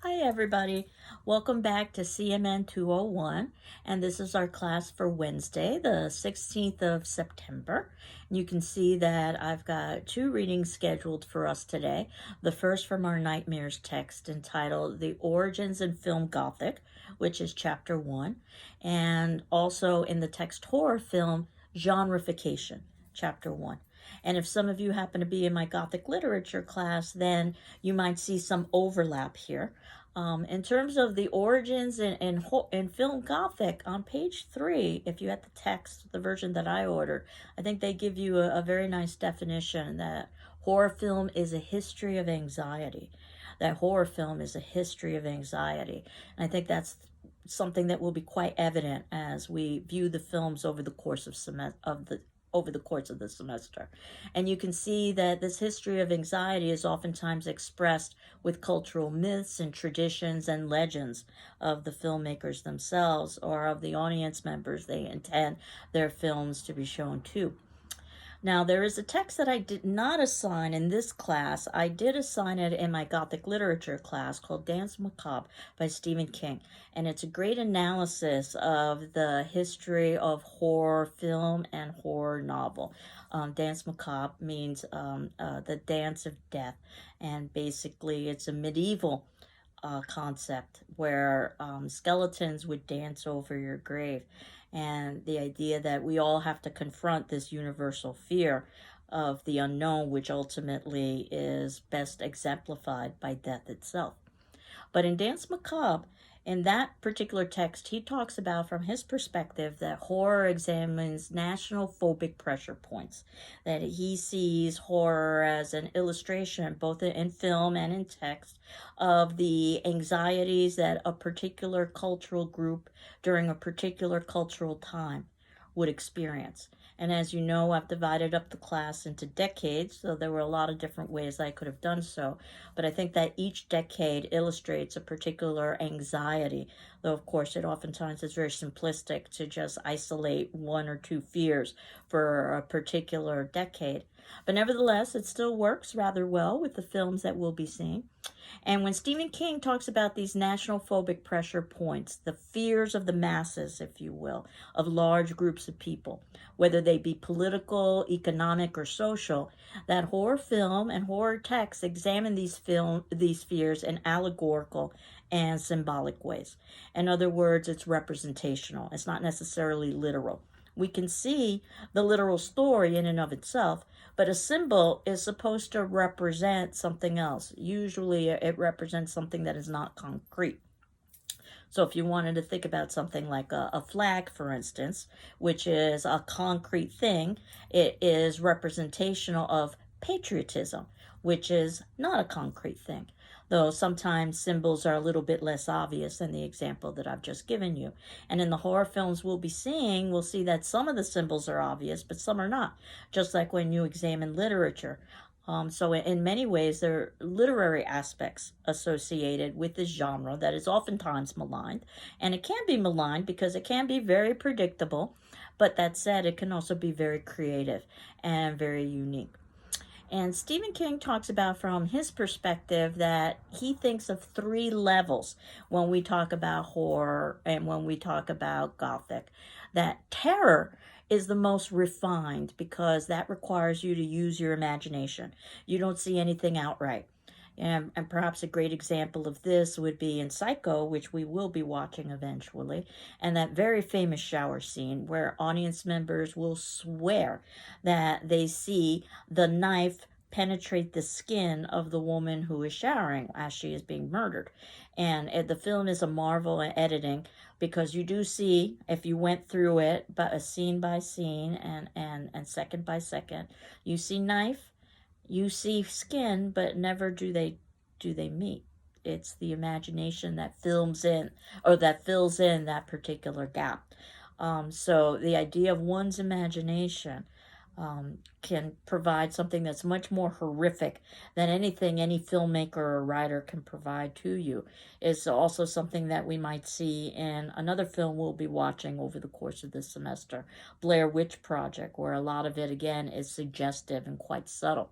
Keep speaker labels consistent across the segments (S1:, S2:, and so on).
S1: Hi everybody, welcome back to CMN 201, and this is our class for Wednesday, the 16th of September. You can see that I've got two readings scheduled for us today. The first from our Nightmares text entitled The Origins in Film Gothic, which is chapter 1, and also in the text horror film Genreification, chapter 1. And if some of you happen to be in my Gothic literature class, then you might see some overlap here. In terms of the origins in film Gothic, on page 3, if you had the text, the version that I ordered, I think they give you a very nice definition that horror film is a history of anxiety. That horror film is a history of anxiety. And I think that's something that will be quite evident as we view the films over the course of the semester. And you can see that this history of anxiety is oftentimes expressed with cultural myths and traditions and legends of the filmmakers themselves or of the audience members they intend their films to be shown to. Now, there is a text that I did not assign in this class. I did assign it in my Gothic literature class called Danse Macabre by Stephen King. And it's a great analysis of the history of horror film and horror novel. Danse Macabre means the dance of death. And basically, it's a medieval concept where skeletons would dance over your grave, and the idea that we all have to confront this universal fear of the unknown, which ultimately is best exemplified by death itself. But in Danse Macabre, in that particular text, he talks about, from his perspective, that horror examines national phobic pressure points, that he sees horror as an illustration, both in film and in text, of the anxieties that a particular cultural group during a particular cultural time would experience. And as you know, I've divided up the class into decades, so there were a lot of different ways I could have done so. But I think that each decade illustrates a particular anxiety, though of course it oftentimes is very simplistic to just isolate one or two fears for a particular decade. But nevertheless, it still works rather well with the films that we'll be seeing. And when Stephen King talks about these national phobic pressure points, the fears of the masses, if you will, of large groups of people, whether they be political, economic, or social, that horror film and horror texts examine these fears in allegorical and symbolic ways. In other words, it's representational. It's not necessarily literal. We can see the literal story in and of itself, but a symbol is supposed to represent something else. Usually it represents something that is not concrete. So if you wanted to think about something like a flag, for instance, which is a concrete thing, it is representational of patriotism, which is not a concrete thing. Though sometimes symbols are a little bit less obvious than the example that I've just given you. And in the horror films we'll be seeing, we'll see that some of the symbols are obvious, but some are not. Just like when you examine literature. So in many ways, there are literary aspects associated with this genre that is oftentimes maligned. And it can be maligned because it can be very predictable. But that said, it can also be very creative and very unique. And Stephen King talks about, from his perspective, that he thinks of three levels when we talk about horror and when we talk about Gothic. That terror is the most refined because that requires you to use your imagination. You don't see anything outright. And perhaps a great example of this would be in Psycho, which we will be watching eventually, and that very famous shower scene where audience members will swear that they see the knife penetrate the skin of the woman who is showering as she is being murdered. And the film is a marvel at editing because you do see, if you went through it, but a scene by scene and second by second, you see knife, you see skin, but never do they meet. It's the imagination that fills in that particular gap. So the idea of one's imagination can provide something that's much more horrific than anything any filmmaker or writer can provide to you. Is also something that we might see in another film we'll be watching over the course of this semester, Blair Witch Project, where a lot of it again is suggestive and quite subtle.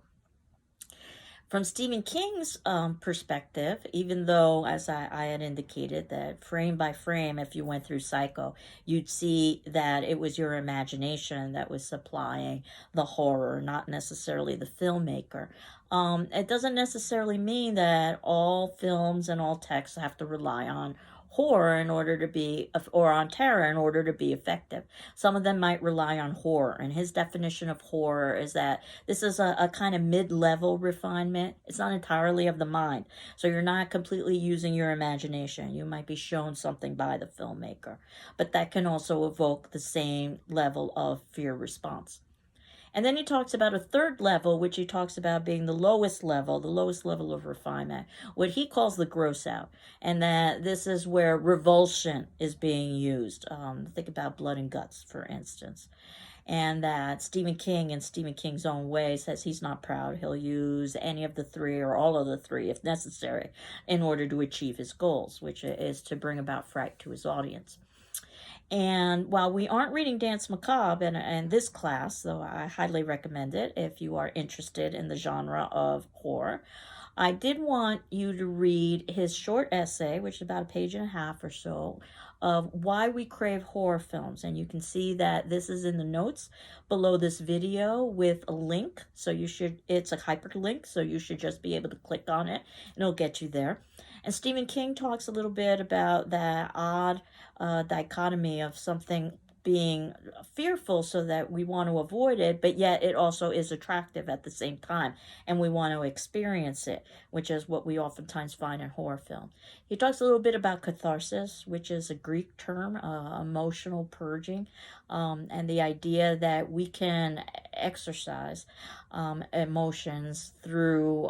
S1: From Stephen King's perspective, even though, as I had indicated, that frame by frame, if you went through Psycho, you'd see that it was your imagination that was supplying the horror, not necessarily the filmmaker. It doesn't necessarily mean that all films and all texts have to rely on horror in order to be, or on terror in order to be effective. Some of them might rely on horror, and his definition of horror is that this is a kind of mid-level refinement. It's not entirely of the mind, so you're not completely using your imagination. You might be shown something by the filmmaker, but that can also evoke the same level of fear response. And then he talks about a third level, which he talks about being the lowest level of refinement, what he calls the gross out. And that this is where revulsion is being used. Think about Blood and Guts, for instance. And that Stephen King, in Stephen King's own way, says he's not proud. He'll use any of the three or all of the three, if necessary, in order to achieve his goals, which is to bring about fright to his audience. And while we aren't reading Danse Macabre in this class, though I highly recommend it if you are interested in the genre of horror, I did want you to read his short essay, which is about a page and a half or so, of why we crave horror films. And you can see that this is in the notes below this video with a link. So it's a hyperlink, so you should just be able to click on it and it'll get you there. And Stephen King talks a little bit about that odd dichotomy of something being fearful so that we want to avoid it, but yet it also is attractive at the same time, and we want to experience it, which is what we oftentimes find in horror film. He talks a little bit about catharsis, which is a Greek term, emotional purging, and the idea that we can exercise emotions through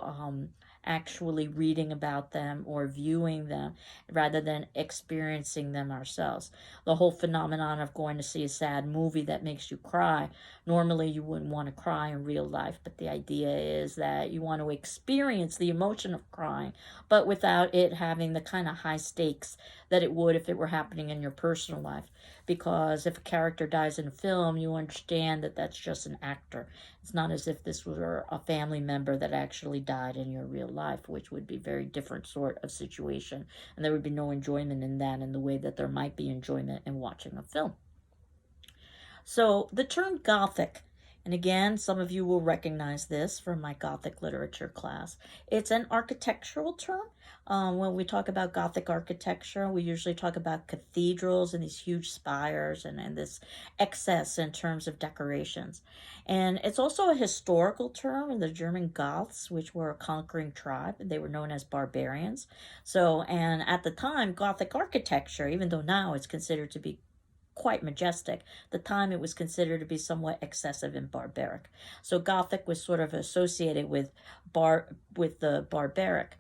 S1: actually reading about them or viewing them rather than experiencing them ourselves. The whole phenomenon of going to see a sad movie that makes you cry, normally you wouldn't want to cry in real life, but the idea is that you want to experience the emotion of crying, but without it having the kind of high stakes that it would if it were happening in your personal life. Because if a character dies in a film, you understand that that's just an actor. It's not as if this were a family member that actually died in your real life, which would be a very different sort of situation. And there would be no enjoyment in that in the way that there might be enjoyment in watching a film. So the term Gothic, and again, some of you will recognize this from my Gothic literature class. It's an architectural term. When we talk about Gothic architecture, we usually talk about cathedrals and these huge spires and this excess in terms of decorations. And it's also a historical term. The German Goths, which were a conquering tribe, they were known as barbarians. So, and at the time, Gothic architecture, even though now it's considered to be quite majestic, the time it was considered to be somewhat excessive and barbaric. So Gothic was sort of associated with the barbaric.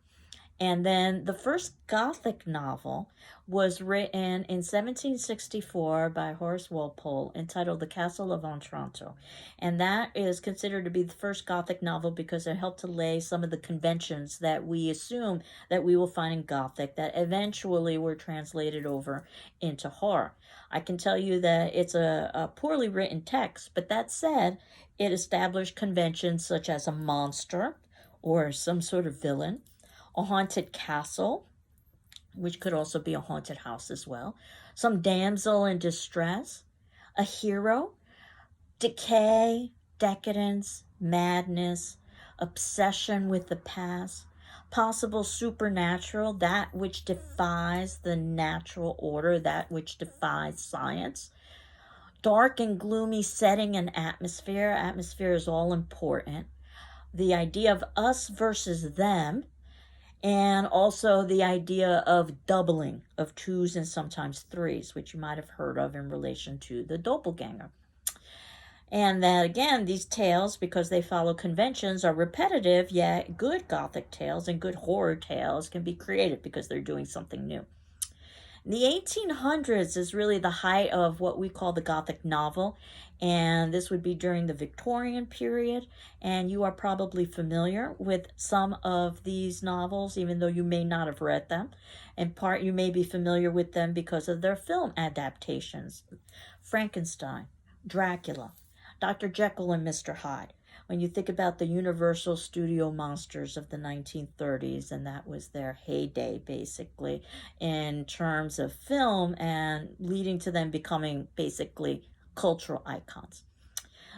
S1: And then the first Gothic novel was written in 1764 by Horace Walpole, entitled The Castle of Otranto. And that is considered to be the first Gothic novel because it helped to lay some of the conventions that we assume that we will find in Gothic that eventually were translated over into horror. I can tell you that it's a poorly written text, but that said, it established conventions such as a monster or some sort of villain, a haunted castle, which could also be a haunted house as well, some damsel in distress, a hero, decay, decadence, madness, obsession with the past, possible supernatural, that which defies the natural order, that which defies science, dark and gloomy setting and atmosphere. Atmosphere is all important. The idea of us versus them, and also the idea of doubling of twos and sometimes threes, which you might have heard of in relation to the doppelganger. And that, again, these tales, because they follow conventions, are repetitive, yet good Gothic tales and good horror tales can be creative because they're doing something new. The 1800s is really the height of what we call the Gothic novel, and this would be during the Victorian period, and you are probably familiar with some of these novels, even though you may not have read them. In part, you may be familiar with them because of their film adaptations. Frankenstein, Dracula, Dr. Jekyll and Mr. Hyde. When you think about the Universal Studio monsters of the 1930s, and that was their heyday, basically, in terms of film and leading to them becoming basically cultural icons.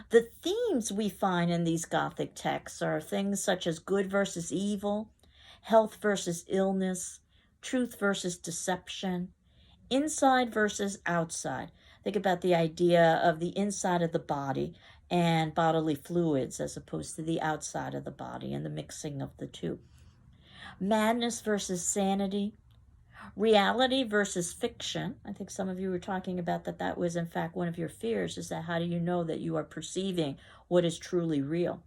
S1: The themes we find in these Gothic texts are things such as good versus evil, health versus illness, truth versus deception, inside versus outside. Think about the idea of the inside of the body and bodily fluids as opposed to the outside of the body and the mixing of the two. Madness versus sanity, reality versus fiction. I think some of you were talking about that. That was in fact one of your fears, is that how do you know that you are perceiving what is truly real?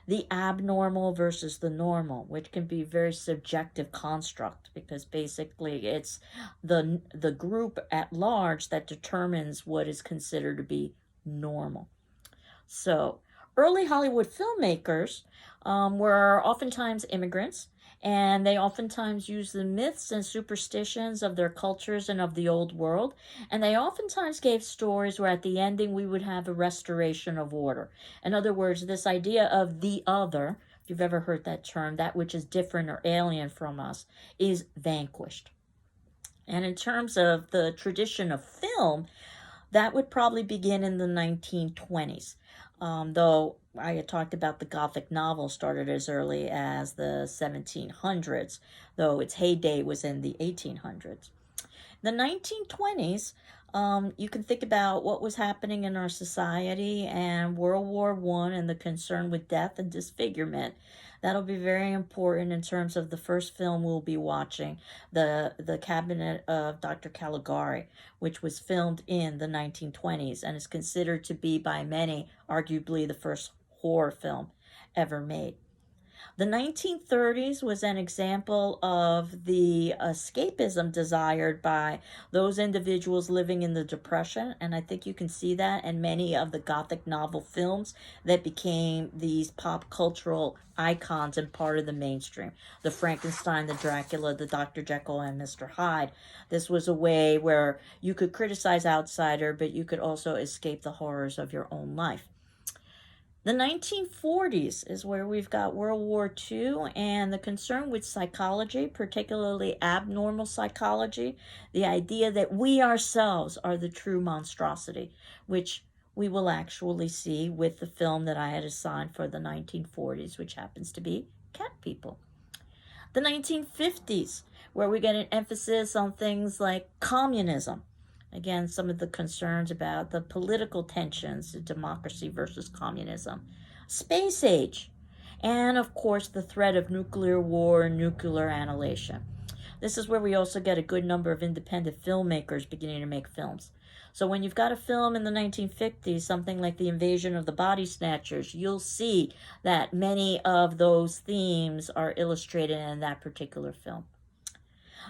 S1: The abnormal versus the normal, which can be a very subjective construct, because basically it's the group at large that determines what is considered to be normal. So early Hollywood filmmakers were oftentimes immigrants, and they oftentimes used the myths and superstitions of their cultures and of the old world. And they oftentimes gave stories where at the ending we would have a restoration of order. In other words, this idea of the other, if you've ever heard that term, that which is different or alien from us, is vanquished. And in terms of the tradition of film, that would probably begin in the 1920s. Though I had talked about the Gothic novel started as early as the 1700s, though its heyday was in the 1800s. The 1920s, you can think about what was happening in our society and World War I and the concern with death and disfigurement. That'll be very important in terms of the first film we'll be watching, the Cabinet of Dr. Caligari, which was filmed in the 1920s and is considered to be by many arguably the first horror film ever made. The 1930s was an example of the escapism desired by those individuals living in the Depression, and I think you can see that in many of the Gothic novel films that became these pop cultural icons and part of the mainstream. The Frankenstein, the Dracula, the Dr. Jekyll and Mr. Hyde. This was a way where you could criticize outsider, but you could also escape the horrors of your own life. The 1940s is where we've got World War II and the concern with psychology, particularly abnormal psychology, the idea that we ourselves are the true monstrosity, which we will actually see with the film that I had assigned for the 1940s, which happens to be Cat People. The 1950s, where we get an emphasis on things like communism. Again, some of the concerns about the political tensions, democracy versus communism. Space age. And, of course, the threat of nuclear war and nuclear annihilation. This is where we also get a good number of independent filmmakers beginning to make films. So when you've got a film in the 1950s, something like The Invasion of the Body Snatchers, you'll see that many of those themes are illustrated in that particular film.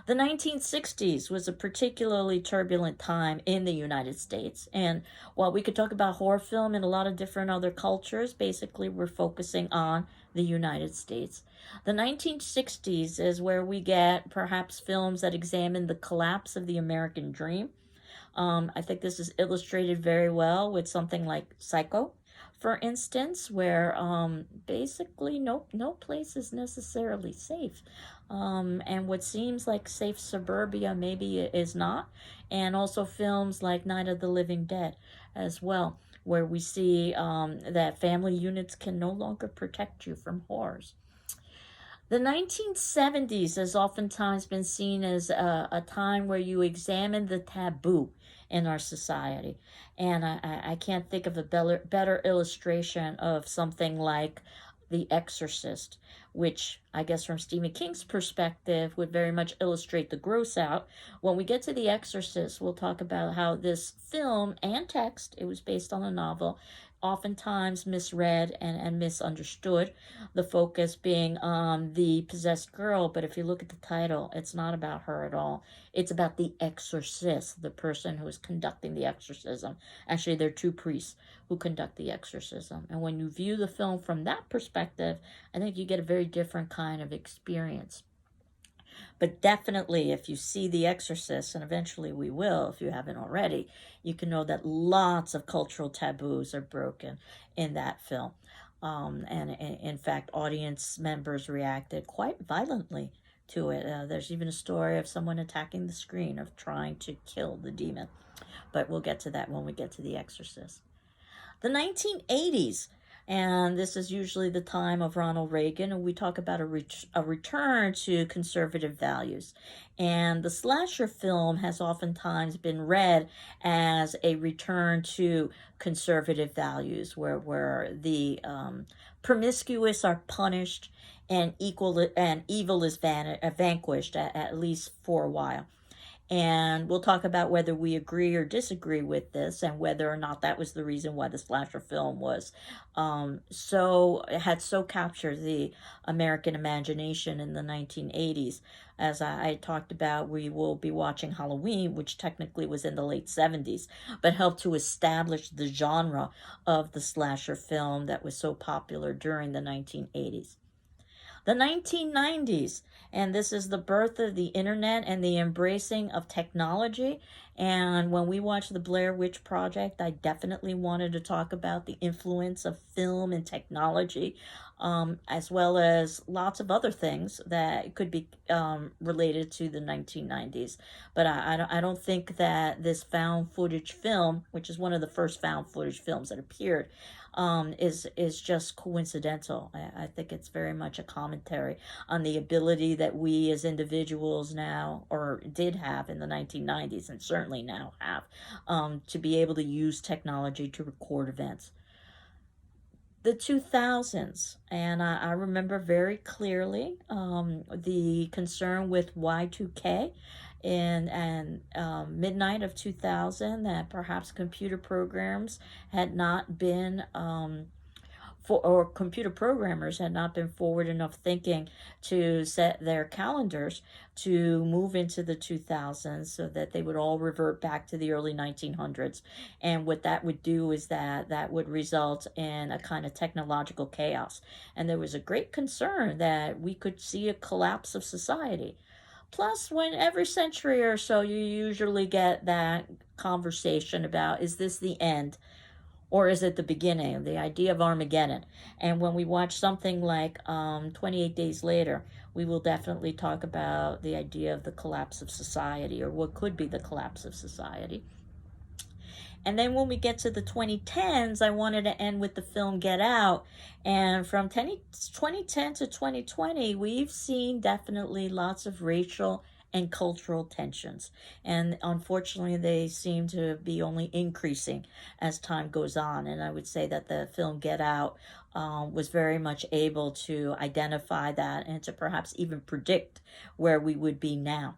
S1: The 1960s was a particularly turbulent time in the United States. And while we could talk about horror film in a lot of different other cultures, basically we're focusing on the United States. The 1960s is where we get perhaps films that examine the collapse of the American dream. I think this is illustrated very well with something like Psycho, for instance, where basically no place is necessarily safe. And what seems like safe suburbia maybe is not. And also films like Night of the Living Dead as well, where we see that family units can no longer protect you from horrors. The 1970s has oftentimes been seen as a time where you examine the taboo in our society. And I can't think of a better illustration of something like The Exorcist, which I guess from Stephen King's perspective would very much illustrate the gross out. When we get to The Exorcist, we'll talk about how this film and text, it was based on a novel, oftentimes misread and misunderstood, the focus being on the possessed girl. But if you look at the title, it's not about her at all. It's about the exorcist, the person who is conducting the exorcism. Actually, there are two priests who conduct the exorcism. And when you view the film from that perspective, I think you get a very different kind of experience. But definitely, if you see The Exorcist, and eventually we will if you haven't already, you can know that lots of cultural taboos are broken in that film. And in fact, audience members reacted quite violently to it. There's even a story of someone attacking the screen of trying to kill the demon. But we'll get to that when we get to The Exorcist. The 1980s, and this is usually the time of Ronald Reagan, and we talk about a return to conservative values. And the slasher film has oftentimes been read as a return to conservative values, where the promiscuous are punished and evil is vanquished, at least for a while. And we'll talk about whether we agree or disagree with this, and whether or not that was the reason why the slasher film was had so captured the American imagination in the 1980s. As I talked about, we will be watching Halloween, which technically was in the late 70s, but helped to establish the genre of the slasher film that was so popular during the 1980s. The 1990s, and this is the birth of the internet and the embracing of technology. And when we watched the Blair Witch Project, I definitely wanted to talk about the influence of film and technology, as well as lots of other things that could be related to the 1990s. But I don't think that this found footage film, which is one of the first found footage films that appeared, is just coincidental. I think it's very much a commentary on the ability that we as individuals now, or did have in the 1990s, and certainly now have, to be able to use technology to record events. The 2000s, and I remember very clearly the concern with Y2K and midnight of 2000, that perhaps computer programs had not been or computer programmers had not been forward enough thinking to set their calendars to move into the 2000s, so that they would all revert back to the early 1900s. And what that would do is that would result in a kind of technological chaos. And there was a great concern that we could see a collapse of society. Plus, when every century or so, you usually get that conversation about, is this the end? Or is it the beginning? The idea of Armageddon. And when we watch something like 28 Days Later, we will definitely talk about the idea of the collapse of society, or what could be the collapse of society. And then when we get to the 2010s, I wanted to end with the film Get Out. And from 2010 to 2020, we've seen definitely lots of racial and cultural tensions. And unfortunately, they seem to be only increasing as time goes on. And I would say that the film Get Out was very much able to identify that, and to perhaps even predict where we would be now.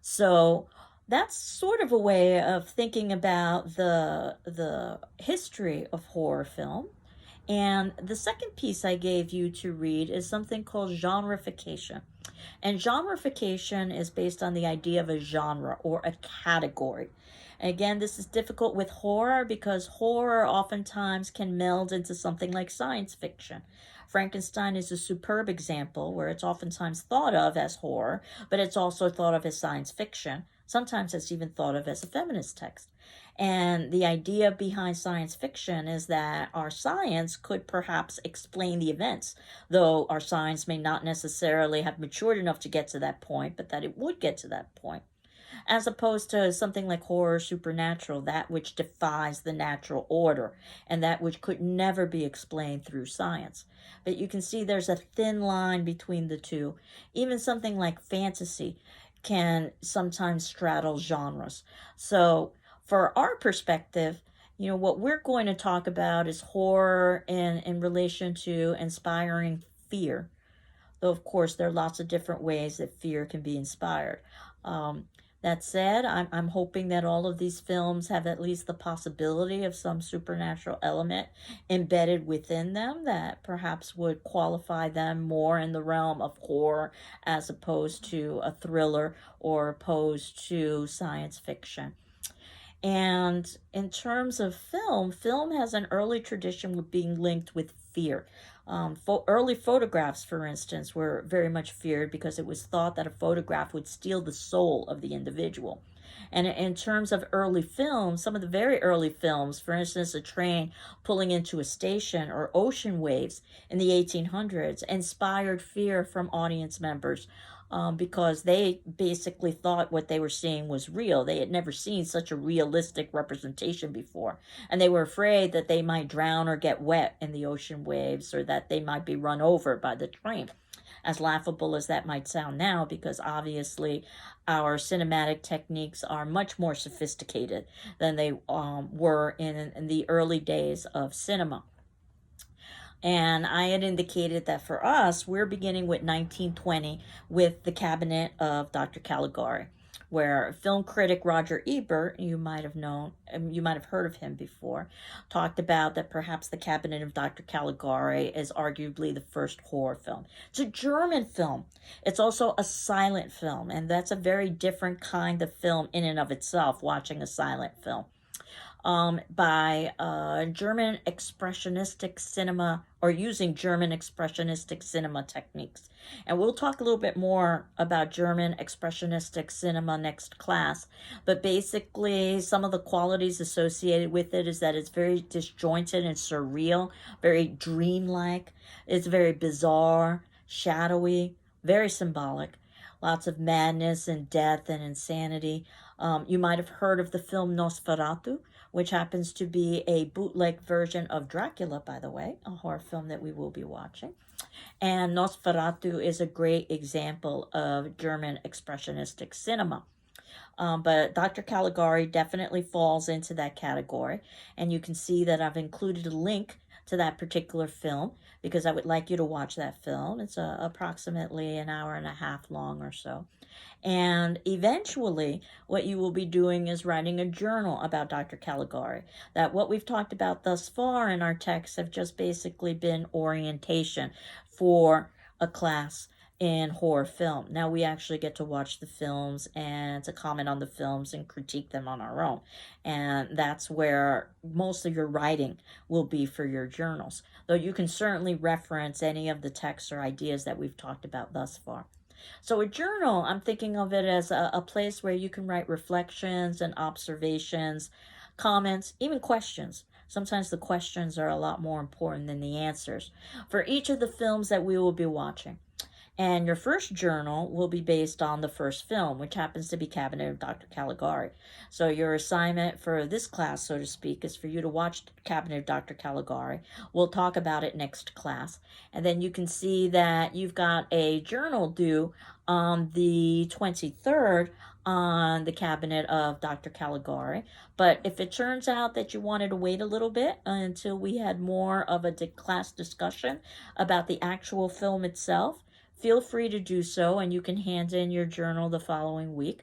S1: So that's sort of a way of thinking about the history of horror film. And the second piece I gave you to read is something called genreification. And genreification is based on the idea of a genre, or a category. Again, this is difficult with horror, because horror oftentimes can meld into something like science fiction. Frankenstein is a superb example, where it's oftentimes thought of as horror, but it's also thought of as science fiction. Sometimes it's even thought of as a feminist text. And the idea behind science fiction is that our science could perhaps explain the events, though our science may not necessarily have matured enough to get to that point, but that it would get to that point. As opposed to something like horror supernatural, that which defies the natural order, and that which could never be explained through science. But you can see there's a thin line between the two. Even something like fantasy can sometimes straddle genres. So for our perspective, what we're going to talk about is horror in relation to inspiring fear. Though, of course, there are lots of different ways that fear can be inspired. That said, I'm hoping that all of these films have at least the possibility of some supernatural element embedded within them, that perhaps would qualify them more in the realm of horror, as opposed to a thriller, or opposed to science fiction. And in terms of film has an early tradition with being linked with feared. Early photographs, for instance, were very much feared because it was thought that a photograph would steal the soul of the individual. And in terms of early films, some of the very early films, for instance, a train pulling into a station or ocean waves in the 1800s, inspired fear from audience members, because they basically thought what they were seeing was real. They had never seen such a realistic representation before. And they were afraid that they might drown or get wet in the ocean waves, or that they might be run over by the train. As laughable as that might sound now, because obviously our cinematic techniques are much more sophisticated than they were in the early days of cinema. And I had indicated that for us, we're beginning with 1920 with The Cabinet of Dr. Caligari, where film critic Roger Ebert, you might have heard of him before, talked about that perhaps The Cabinet of Dr. Caligari is arguably the first horror film. It's a German film. It's also a silent film, and that's a very different kind of film in and of itself, watching a silent film. By German expressionistic cinema, or using German expressionistic cinema techniques. And we'll talk a little bit more about German expressionistic cinema next class. But basically, some of the qualities associated with it is that it's very disjointed and surreal, very dreamlike. It's very bizarre, shadowy, very symbolic. Lots of madness and death and insanity. You might have heard of the film Nosferatu, which happens to be a bootleg version of Dracula, by the way, a horror film that we will be watching. And Nosferatu is a great example of German expressionistic cinema. But Dr. Caligari definitely falls into that category. And you can see that I've included a link to that particular film because I would like you to watch that film. It's approximately an hour and a half long or so. And eventually, what you will be doing is writing a journal about Dr. Caligari. That what we've talked about thus far in our texts have just basically been orientation for a class in horror film. Now we actually get to watch the films and to comment on the films and critique them on our own. And that's where most of your writing will be for your journals. Though you can certainly reference any of the texts or ideas that we've talked about thus far. So a journal, I'm thinking of it as a place where you can write reflections and observations, comments, even questions. Sometimes the questions are a lot more important than the answers for each of the films that we will be watching. And your first journal will be based on the first film, which happens to be Cabinet of Dr. Caligari. So your assignment for this class, so to speak, is for you to watch Cabinet of Dr. Caligari. We'll talk about it next class. And then you can see that you've got a journal due on the 23rd on the Cabinet of Dr. Caligari. But if it turns out that you wanted to wait a little bit until we had more of a class discussion about the actual film itself, feel free to do so, and you can hand in your journal the following week.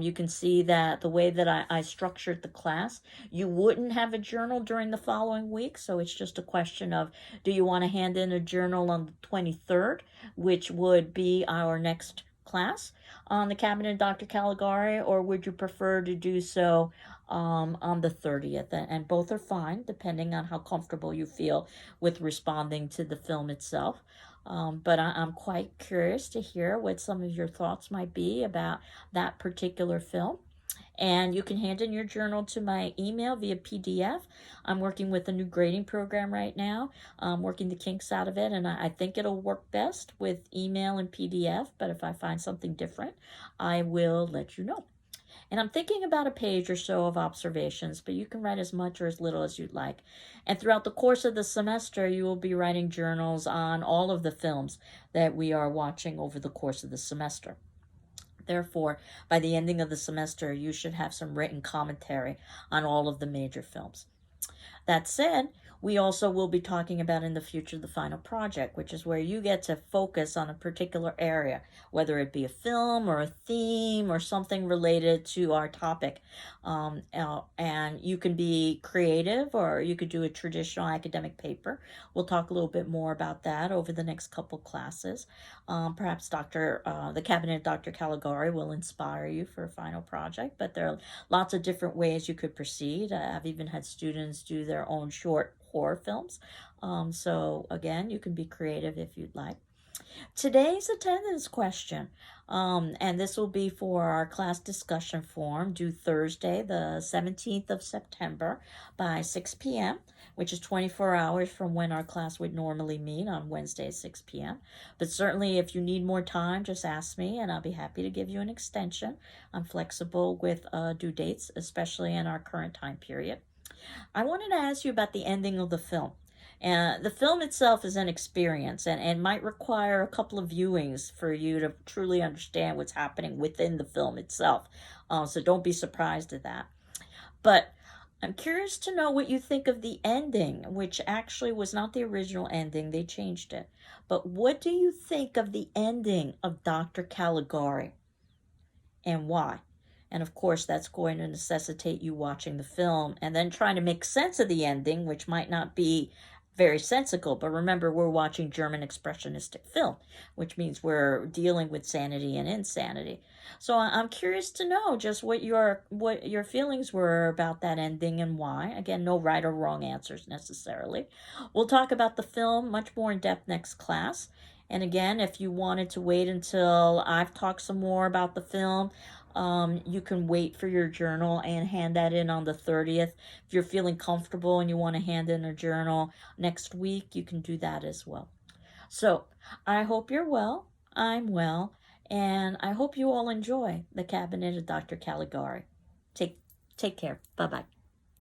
S1: You can see that the way that I structured the class, you wouldn't have a journal during the following week, so it's just a question of, do you want to hand in a journal on the 23rd, which would be our next class on the Cabinet of Dr. Caligari, or would you prefer to do so on the 30th? And both are fine, depending on how comfortable you feel with responding to the film itself. But I'm quite curious to hear what some of your thoughts might be about that particular film. And you can hand in your journal to my email via PDF. I'm working with a new grading program right now, working the kinks out of it, and I think it'll work best with email and PDF, but if I find something different, I will let you know. And I'm thinking about a page or so of observations, but you can write as much or as little as you'd like. And throughout the course of the semester, you will be writing journals on all of the films that we are watching over the course of the semester. Therefore, by the ending of the semester, you should have some written commentary on all of the major films. That said, we also will be talking about in the future the final project, which is where you get to focus on a particular area, whether it be a film or a theme or something related to our topic. And you can be creative, or you could do a traditional academic paper. We'll talk a little bit more about that over the next couple classes. Perhaps the Cabinet of Dr. Caligari will inspire you for a final project, but there are lots of different ways you could proceed. I've even had students do their own short horror films So again, you can be creative if you'd like. Today's attendance question, and this will be for our class discussion forum due Thursday, the 17th of September by 6 p.m., which is 24 hours from when our class would normally meet on Wednesday at 6 p.m. But certainly, if you need more time, just ask me, and I'll be happy to give you an extension. I'm flexible with due dates, especially in our current time period. I wanted to ask you about the ending of the film. The film itself is an experience and might require a couple of viewings for you to truly understand what's happening within the film itself. So don't be surprised at that. But I'm curious to know what you think of the ending, which actually was not the original ending. They changed it. But what do you think of the ending of Dr. Caligari and why? And of course, that's going to necessitate you watching the film and then trying to make sense of the ending, which might not be very sensical. But remember, we're watching German expressionistic film, which means we're dealing with sanity and insanity. So I'm curious to know just what your feelings were about that ending and why. Again, no right or wrong answers necessarily. We'll talk about the film much more in depth next class. And again, if you wanted to wait until I've talked some more about the film, you can wait for your journal and hand that in on the 30th. If you're feeling comfortable and you want to hand in a journal next week, you can do that as well. So I hope you're well. I'm well. And I hope you all enjoy The Cabinet of Dr. Caligari. Take care. Bye-bye.